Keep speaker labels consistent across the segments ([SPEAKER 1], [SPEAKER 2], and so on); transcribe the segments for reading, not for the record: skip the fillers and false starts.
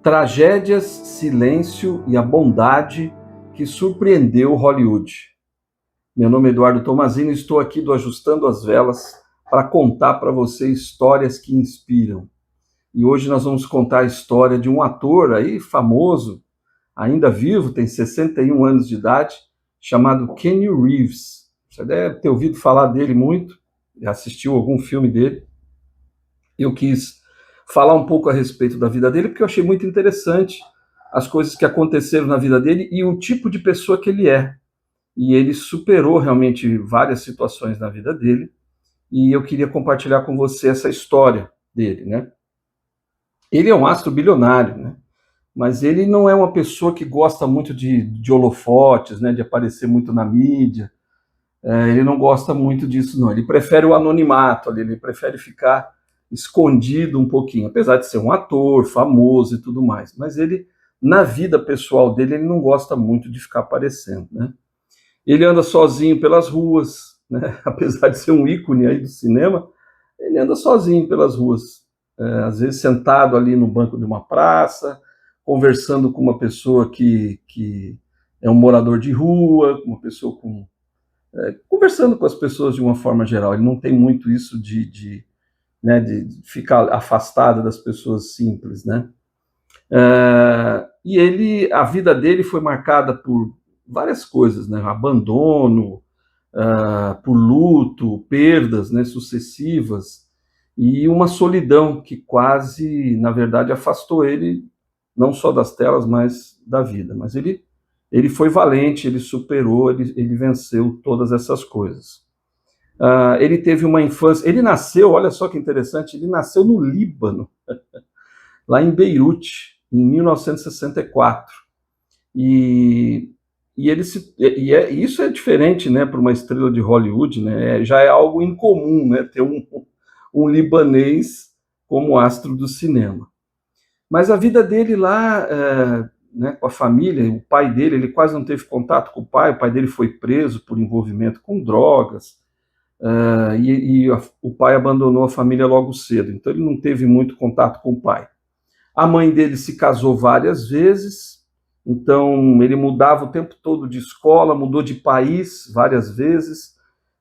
[SPEAKER 1] Tragédias, silêncio e a bondade que surpreendeu Hollywood. Meu nome é Eduardo Tomazini e estou aqui do Ajustando as Velas para contar para você histórias que inspiram. E hoje nós vamos contar a história de um ator aí famoso, ainda vivo, tem 61 anos de idade, chamado Keanu Reeves. Você deve ter ouvido falar dele muito, assistiu algum filme dele. Eu quis falar um pouco a respeito da vida dele, porque eu achei muito interessante as coisas que aconteceram na vida dele e o tipo de pessoa que ele é. E ele superou realmente várias situações na vida dele, e eu queria compartilhar com você essa história dele, né? Ele é um astro bilionário, né? Mas ele não é uma pessoa que gosta muito de holofotes, né? De aparecer muito na mídia. Ele não gosta muito disso, não. Ele prefere o anonimato, ele prefere ficar escondido um pouquinho, apesar de ser um ator famoso e tudo mais. Mas ele, na vida pessoal dele, ele não gosta muito de ficar aparecendo, né? Ele anda sozinho pelas ruas, né? Apesar de ser um ícone aí do cinema, ele anda sozinho pelas ruas, às vezes sentado ali no banco de uma praça, conversando com uma pessoa que é um morador de rua, uma pessoa conversando com as pessoas de uma forma geral. Ele não tem muito isso né, de ficar afastado das pessoas simples, né? E a vida dele foi marcada por várias coisas, né? Abandono, por luto, perdas, né, sucessivas, e uma solidão que quase, na verdade, afastou ele não só das telas, mas da vida. Mas ele foi valente, ele superou, ele venceu todas essas coisas. Ele teve uma infância, ele nasceu, olha só que interessante, ele nasceu no Líbano, lá em Beirute, em 1964. Isso é diferente, né, para uma estrela de Hollywood, né? Já é algo incomum, né, ter um libanês como astro do cinema. Mas a vida dele lá, né, com a família, o pai dele, ele quase não teve contato com o pai dele foi preso por envolvimento com drogas, o pai abandonou a família logo cedo, então ele não teve muito contato com o pai. A mãe dele se casou várias vezes, então ele mudava o tempo todo de escola, mudou de país várias vezes,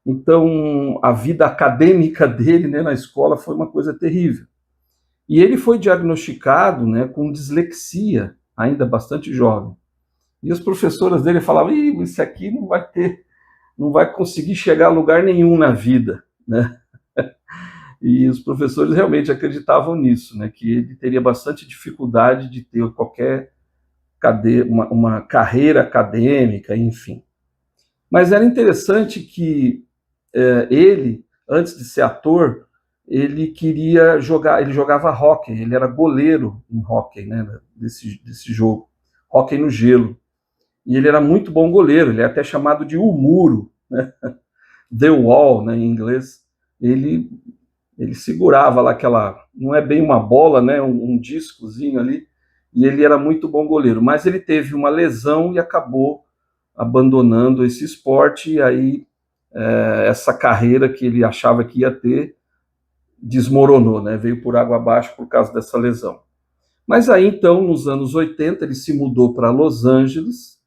[SPEAKER 1] então a vida acadêmica dele, né, na escola foi uma coisa terrível. E ele foi diagnosticado, né, com dislexia, ainda bastante jovem. E as professoras dele falavam: esse aqui não vai conseguir chegar a lugar nenhum na vida, né? E os professores realmente acreditavam nisso, né, que ele teria bastante dificuldade de ter uma carreira acadêmica, enfim. Mas era interessante que ele, antes de ser ator, ele queria jogar, ele jogava hóquei, ele era goleiro em hóquei, né, desse jogo, hóquei no gelo. E ele era muito bom goleiro, ele é até chamado de o muro, né, the wall, né, em inglês. Ele segurava lá não é bem uma bola, né, um discozinho ali, e ele era muito bom goleiro. Mas ele teve uma lesão e acabou abandonando esse esporte, e aí essa carreira que ele achava que ia ter desmoronou, né, veio por água abaixo por causa dessa lesão. Mas aí então, nos anos 80, ele se mudou para Los Angeles,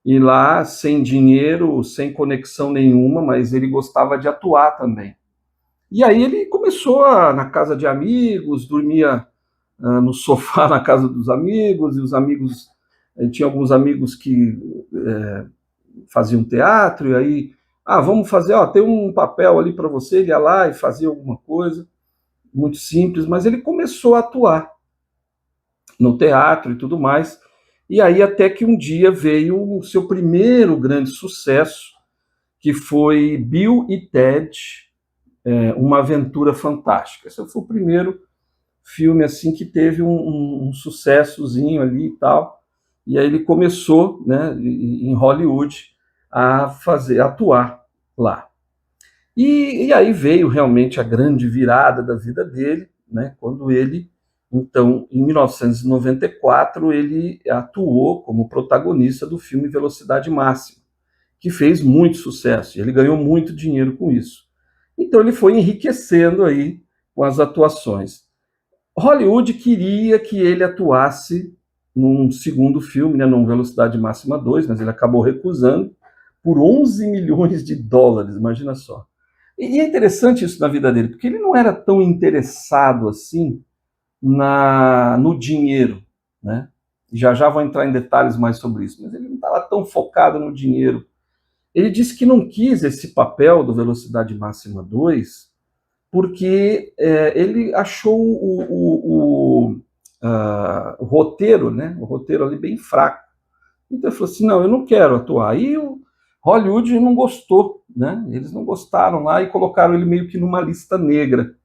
[SPEAKER 1] e lá, sem dinheiro, sem conexão nenhuma, mas ele gostava de atuar também. E aí ele começou na casa de amigos, dormia no sofá na casa dos amigos, e os amigos, tinha alguns amigos que faziam teatro, e aí, vamos fazer, tem um papel ali para você, ele ia lá e fazia alguma coisa, muito simples, mas ele começou a atuar no teatro e tudo mais, e aí até que um dia veio o seu primeiro grande sucesso, que foi Bill e Ted, Uma Aventura Fantástica. Esse foi o primeiro filme assim que teve um sucessozinho ali e tal. E aí ele começou, né, em Hollywood a atuar lá. E aí veio realmente a grande virada da vida dele, né, quando ele, então, em 1994, ele atuou como protagonista do filme Velocidade Máxima, que fez muito sucesso, e ele ganhou muito dinheiro com isso. Então ele foi enriquecendo aí com as atuações. Hollywood queria que ele atuasse num segundo filme, né, num Velocidade Máxima 2, mas ele acabou recusando por 11 milhões de dólares, imagina só. E é interessante isso na vida dele, porque ele não era tão interessado assim no dinheiro, né? Já já vou entrar em detalhes mais sobre isso, mas ele não estava tão focado no dinheiro. Ele disse que não quis esse papel do Velocidade Máxima 2 porque ele achou o roteiro, né? O roteiro ali bem fraco. Então ele falou assim, não, eu não quero atuar. E o Hollywood não gostou, né? Eles não gostaram lá e colocaram ele meio que numa lista negra.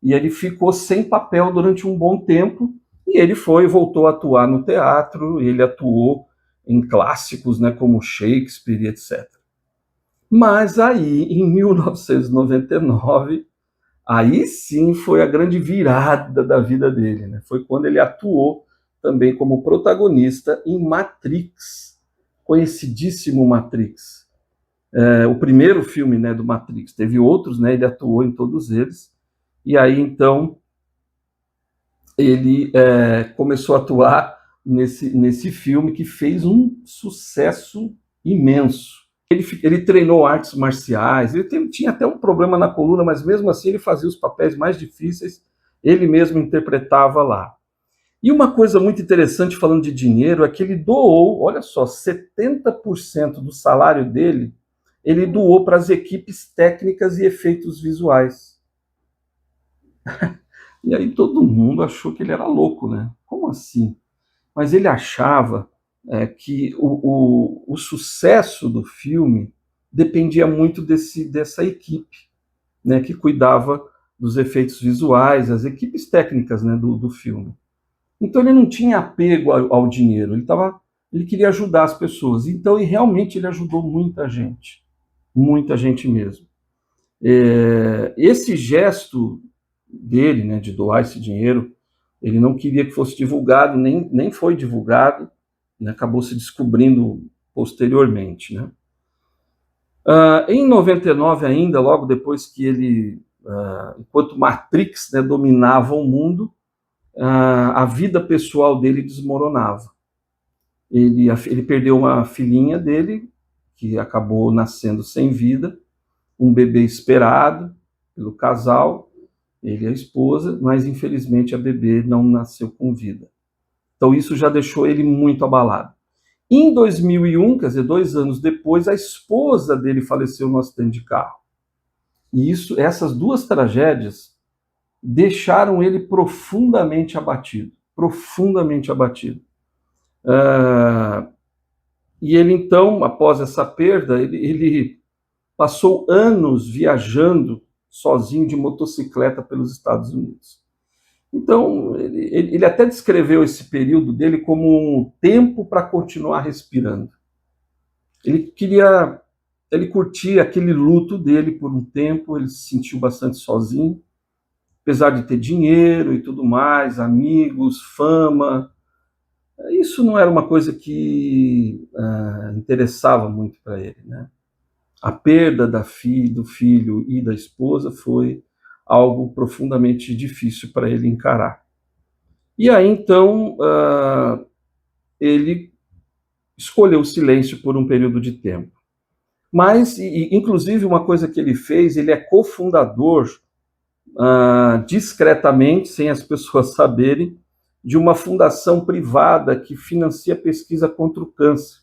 [SPEAKER 1] E ele ficou sem papel durante um bom tempo, e ele voltou a atuar no teatro, ele atuou em clássicos, né, como Shakespeare e etc. Mas aí, em 1999, aí sim foi a grande virada da vida dele, né? Foi quando ele atuou também como protagonista em Matrix, conhecidíssimo Matrix. O primeiro filme, né, do Matrix, teve outros, né, ele atuou em todos eles, e aí então ele começou a atuar nesse filme que fez um sucesso imenso. Ele treinou artes marciais, ele tinha até um problema na coluna, mas mesmo assim ele fazia os papéis mais difíceis, ele mesmo interpretava lá. E uma coisa muito interessante falando de dinheiro é que ele doou, olha só, 70% do salário dele, ele doou para as equipes técnicas e efeitos visuais. E aí todo mundo achou que ele era louco, né? Como assim? Mas ele achava que o sucesso do filme dependia muito dessa equipe, né, que cuidava dos efeitos visuais, as equipes técnicas, né, do filme. Então ele não tinha apego ao dinheiro, ele queria ajudar as pessoas. Então, e realmente ele ajudou muita gente mesmo. Esse gesto dele, né, de doar esse dinheiro, ele não queria que fosse divulgado, nem foi divulgado, né, acabou se descobrindo posteriormente, né? Em 99 ainda, logo depois que ele, enquanto Matrix, né, dominava o mundo, a vida pessoal dele desmoronava. Ele perdeu uma filhinha dele, que acabou nascendo sem vida, um bebê esperado pelo casal, ele e a esposa, mas infelizmente a bebê não nasceu com vida. Então isso já deixou ele muito abalado. Em 2001, quer dizer, 2 anos depois, a esposa dele faleceu no acidente de carro. E essas duas tragédias deixaram ele profundamente abatido, profundamente abatido. E ele então, após essa perda, ele passou anos viajando sozinho de motocicleta pelos Estados Unidos. Então, ele até descreveu esse período dele como um tempo para continuar respirando. Ele curtia aquele luto dele por um tempo, ele se sentiu bastante sozinho, apesar de ter dinheiro e tudo mais, amigos, fama. Isso não era uma coisa que interessava muito para ele, né? A perda do filho e da esposa foi algo profundamente difícil para ele encarar. E aí, então, ele escolheu o silêncio por um período de tempo. Mas, inclusive, uma coisa que ele fez, ele é cofundador, discretamente, sem as pessoas saberem, de uma fundação privada que financia pesquisa contra o câncer,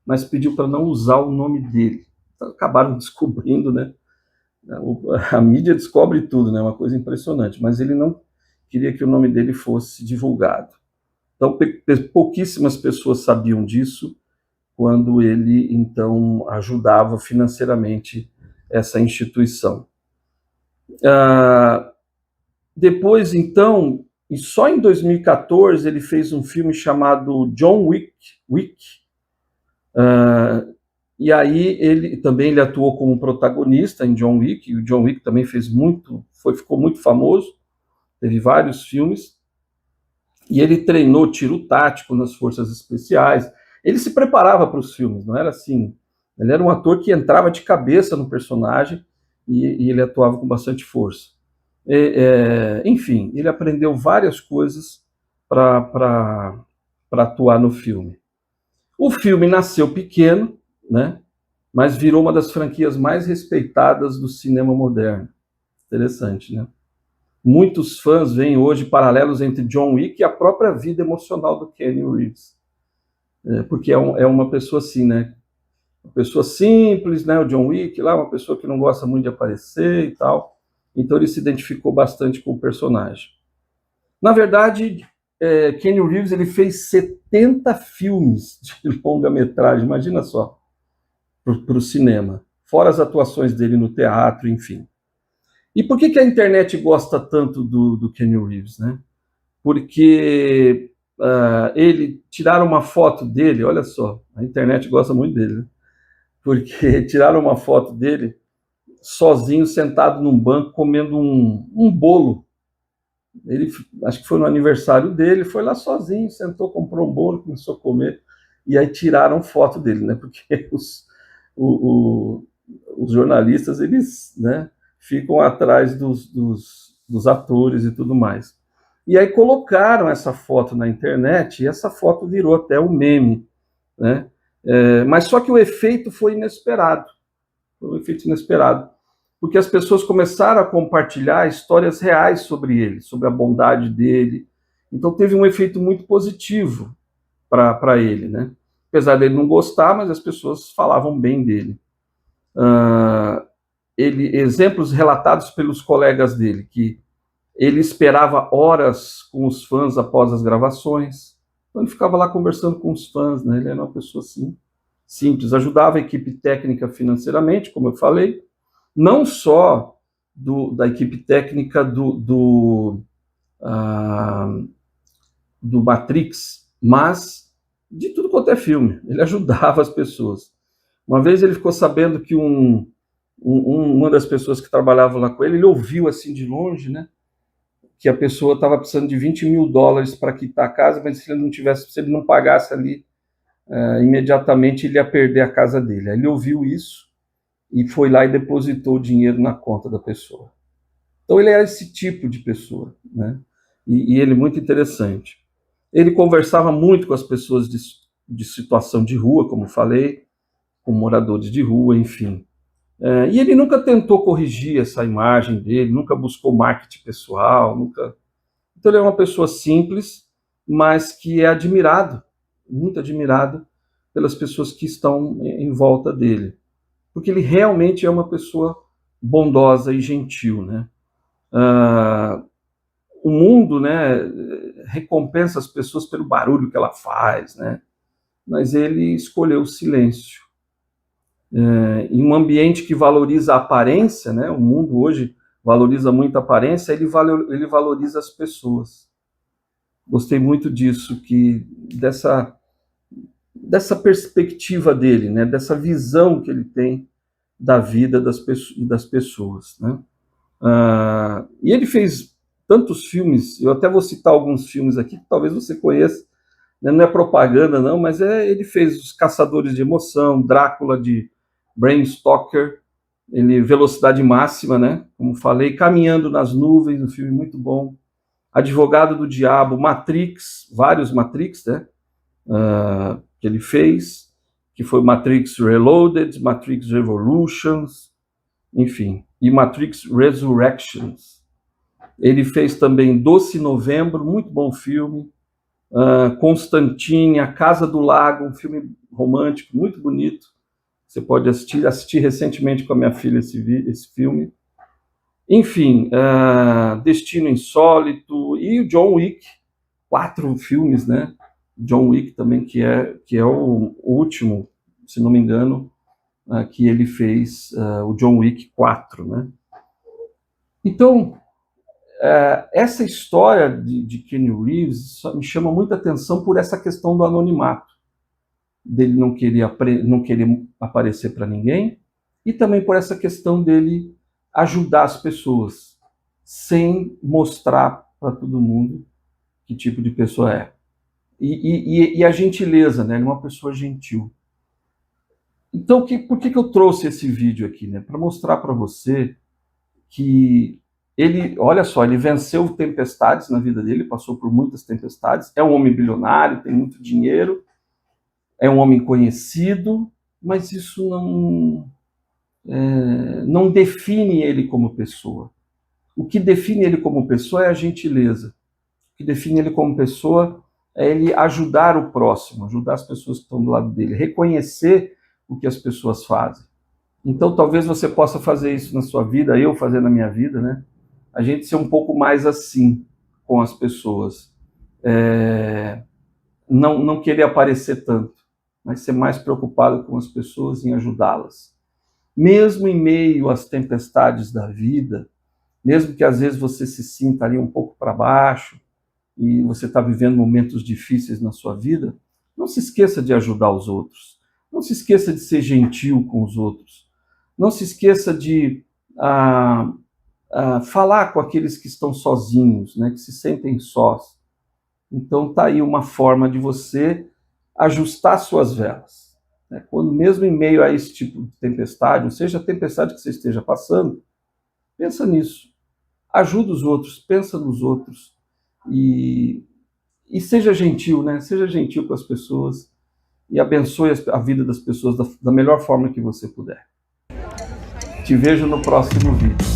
[SPEAKER 1] mas pediu para não usar o nome dele. Então, acabaram descobrindo, né? A mídia descobre tudo, né? Uma coisa impressionante, mas ele não queria que o nome dele fosse divulgado. Então, pouquíssimas pessoas sabiam disso quando ele, então, ajudava financeiramente essa instituição. Depois, então, e só em 2014, ele fez um filme chamado John Wick. E aí ele atuou como protagonista em John Wick, e o John Wick também ficou muito famoso, teve vários filmes, e ele treinou tiro tático nas forças especiais, ele se preparava para os filmes, não era assim, ele era um ator que entrava de cabeça no personagem, e ele atuava com bastante força. Enfim, ele aprendeu várias coisas para atuar no filme. O filme nasceu pequeno, né? Mas virou uma das franquias mais respeitadas do cinema moderno. Interessante, né? Muitos fãs veem hoje paralelos entre John Wick e a própria vida emocional do Keanu Reeves. Porque é uma pessoa assim, né? Uma pessoa simples, né? O John Wick lá, uma pessoa que não gosta muito de aparecer e tal. Então ele se identificou bastante com o personagem. Na verdade, Keanu Reeves ele fez 70 filmes de longa-metragem, imagina só, para o cinema. Fora as atuações dele no teatro, enfim. E por que a internet gosta tanto do Keanu Reeves, né? Porque tiraram uma foto dele, olha só, a internet gosta muito dele, né? Porque tiraram uma foto dele sozinho, sentado num banco, comendo um bolo. Ele, acho que foi no aniversário dele, foi lá sozinho, sentou, comprou um bolo, começou a comer, e aí tiraram foto dele, né? Porque os jornalistas, eles, né, ficam atrás dos atores e tudo mais. E aí colocaram essa foto na internet, e essa foto virou até um meme, né? Mas só que o efeito foi inesperado. Foi um efeito inesperado. Porque as pessoas começaram a compartilhar histórias reais sobre ele, sobre a bondade dele. Então teve um efeito muito positivo para ele, né? Apesar dele não gostar, mas as pessoas falavam bem dele. Exemplos relatados pelos colegas dele, que ele esperava horas com os fãs após as gravações. Então ele ficava lá conversando com os fãs, né? Ele era uma pessoa assim, simples, ajudava a equipe técnica financeiramente, como eu falei, não só da equipe técnica do Matrix, mas de tudo quanto é filme. Ele ajudava as pessoas. Uma vez ele ficou sabendo que uma das pessoas que trabalhava lá com ele ouviu assim de longe, né, que a pessoa estava precisando de $20 mil para quitar a casa, mas se ele não pagasse ali imediatamente, ele ia perder a casa dele. Aí ele ouviu isso e foi lá e depositou o dinheiro na conta da pessoa. Então ele era esse tipo de pessoa, né? E ele muito interessante. Ele conversava muito com as pessoas de situação de rua, como falei, com moradores de rua, enfim. E ele nunca tentou corrigir essa imagem dele, nunca buscou marketing pessoal, nunca. Então ele é uma pessoa simples, mas que é admirado, muito admirado pelas pessoas que estão em volta dele, porque ele realmente é uma pessoa bondosa e gentil, né? O mundo, né, recompensa as pessoas pelo barulho que ela faz, né? Mas ele escolheu o silêncio. Em um ambiente que valoriza a aparência, né? O mundo hoje valoriza muito a aparência, ele valoriza as pessoas. Gostei muito disso, dessa perspectiva dele, né? Dessa visão que ele tem da vida das pessoas, né? E ele fez tantos filmes, eu até vou citar alguns filmes aqui que talvez você conheça, né? Não é propaganda não, mas ele fez Os Caçadores de Emoção, Drácula de Bram Stoker, Velocidade Máxima, né? Como falei, Caminhando nas Nuvens, um filme muito bom, Advogado do Diabo, Matrix, vários Matrix, né? Que ele fez, que foi Matrix Reloaded, Matrix Revolutions, enfim, e Matrix Resurrections. Ele fez também Doce Novembro, muito bom filme, Constantine, A Casa do Lago, um filme romântico, muito bonito. Você pode assistir recentemente com a minha filha esse filme. Enfim, Destino Insólito e o John Wick, 4 filmes, né? John Wick também, que é o último, se não me engano, que ele fez, o John Wick 4, né? Então, essa história de Keanu Reeves me chama muita atenção por essa questão do anonimato, dele não querer aparecer para ninguém, e também por essa questão dele ajudar as pessoas, sem mostrar para todo mundo que tipo de pessoa é. E a gentileza, né? Ele é uma pessoa gentil. Então, por que eu trouxe esse vídeo aqui, né? Para mostrar para você que Ele, olha só, ele venceu tempestades na vida dele, passou por muitas tempestades, é um homem bilionário, tem muito dinheiro, é um homem conhecido, mas isso não define ele como pessoa. O que define ele como pessoa é a gentileza. O que define ele como pessoa é ele ajudar o próximo, ajudar as pessoas que estão do lado dele, reconhecer o que as pessoas fazem. Então, talvez você possa fazer isso na sua vida, eu fazer na minha vida, né? A gente ser um pouco mais assim com as pessoas. Não querer aparecer tanto, mas ser mais preocupado com as pessoas, em ajudá-las. Mesmo em meio às tempestades da vida, mesmo que às vezes você se sinta ali um pouco para baixo, e você está vivendo momentos difíceis na sua vida, não se esqueça de ajudar os outros. Não se esqueça de ser gentil com os outros. Não se esqueça de falar com aqueles que estão sozinhos, né, que se sentem sós. Então está aí uma forma de você ajustar suas velas. Né? Quando mesmo em meio a esse tipo de tempestade, ou seja, a tempestade que você esteja passando, pensa nisso. Ajuda os outros, pensa nos outros. E seja gentil, né? Seja gentil com as pessoas e abençoe a vida das pessoas da melhor forma que você puder. Te vejo no próximo vídeo.